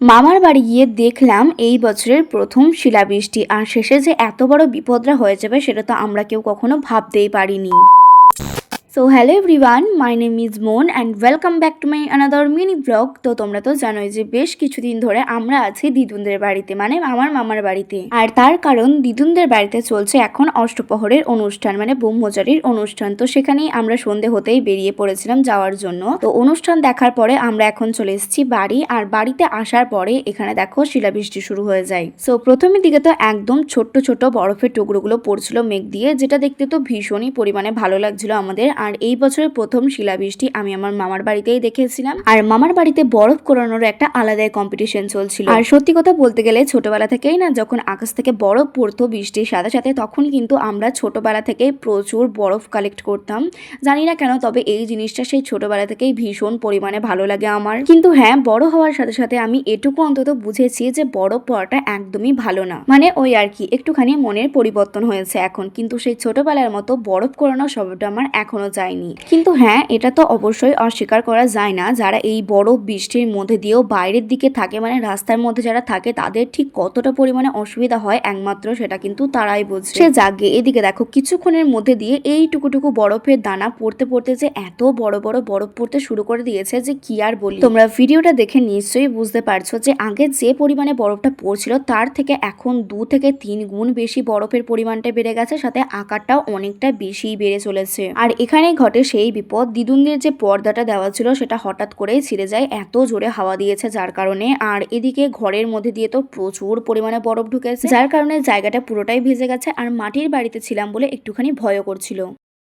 মামার বাড়ি গিয়ে দেখলাম এই বছরের প্রথম শিলাবৃষ্টি, আর শেষে যে এত বড় বিপদটা হয়ে যাবে সেটা তো আমরা কেউ কখনো ভাবতেই পারিনি। So hello everyone, my name is Mon and welcome back to my another mini blog. তো তোমরা তো জানোই যে বেশ কিছুদিন ধরে আমরা আছি দিদুনদের বাড়িতে, মানে আমার মামার বাড়িতে। আর তার কারণ দিদুনদের বাড়িতে চলছে এখন অষ্টপ্রহরের অনুষ্ঠান, মানে ব্রহ্মচারীর অনুষ্ঠান। তো সেখানেই আমরা সন্ধে হতেই বেরিয়ে পড়েছিলাম যাওয়ার জন্য। তো অনুষ্ঠান দেখার পরে আমরা এখন চলে এসেছি বাড়ি, আর বাড়িতে আসার পরে এখানে দেখো শিলাবৃষ্টি শুরু হয়ে যায়। সো প্রথমের দিকে তো একদম ছোট্ট ছোট বরফের টুকরোগুলো পড়ছিল মেঘ দিয়ে, যেটা দেখতে তো ভীষণই পরিমাণে ভালো লাগছিল আমাদের। আর এই বছরের প্রথম শিলাবৃষ্টি আমি আমার মামার বাড়িতেই দেখেছিলাম, আর মামার বাড়িতে বরফ কোরানোর একটা আলাদাই কম্পিটিশন চলছিল। আর সত্যি কথা বলতে গেলে ছোটবেলা থেকেই না, যখন আকাশ থেকে বরফ পড়তো বৃষ্টির সাথে সাথে, তখন কিন্তু আমরা ছোটবেলা থেকেই প্রচুর বরফ কালেক্ট করতাম। জানি না কেন, তবে এই জিনিসটা সেই ছোটবেলা থেকেই ভীষণ পরিমাণে ভালো লাগে আমার। কিন্তু হ্যাঁ, বড় হওয়ার সাথে সাথে আমি এটুকু অন্তত বুঝেছি যে বরফ পড়াটা একদমই ভালো না, মানে ওই আর কি, একটুখানি মনের পরিবর্তন হয়েছে এখন। কিন্তু সেই ছোটবেলার মতো বরফ কোরানো স্বভাবটা আমার এখনো যায়নি। কিন্তু হ্যাঁ, এটা তো অবশ্যই অস্বীকার করা যায় না, যারা এই বরফ বৃষ্টির মধ্যে দিয়েও বাইরের দিকে থাকে, মানে রাস্তার মধ্যে যারা থাকে, তাদের ঠিক কতটা পরিমাণে অসুবিধা হয় একমাত্র সেটা কিন্তু তারাই বোঝে। সে জাগে, এদিকে দেখো কিছুক্ষণের মধ্যে দিয়ে এই টুকুটুকু বরফের দানা পড়তে পড়তে যে এত বড় বড় বরফ পড়তে শুরু করে দিয়েছে যে কি আর বলি। তোমরা ভিডিওটা দেখে নিশ্চয়ই বুঝতে পারছো যে আগে যে পরিমাণে বরফটা পড়ছিল তার থেকে এখন 2 থেকে 3 গুণ বেশি বরফের পরিমাণটা বেড়ে গেছে, সাথে আকারটাও অনেকটা বেশি বেড়ে চলেছে। আর এখানে ঘটে সেই বিপদ, দিদুনদের যে পর্দাটা দেওয়া ছিল সেটা হঠাৎ করেই ছিঁড়ে যায়, এত জোরে হাওয়া দিয়েছে যার কারণে। আর এদিকে ঘরের মধ্যে দিয়ে তো প্রচুর পরিমাণে বরফ ঢুকেছে, যার কারণে জায়গাটা পুরোটাই ভেজে গেছে। আর মাটির বাড়িতে ছিলাম বলে একটুখানি ভয়ও করছিল।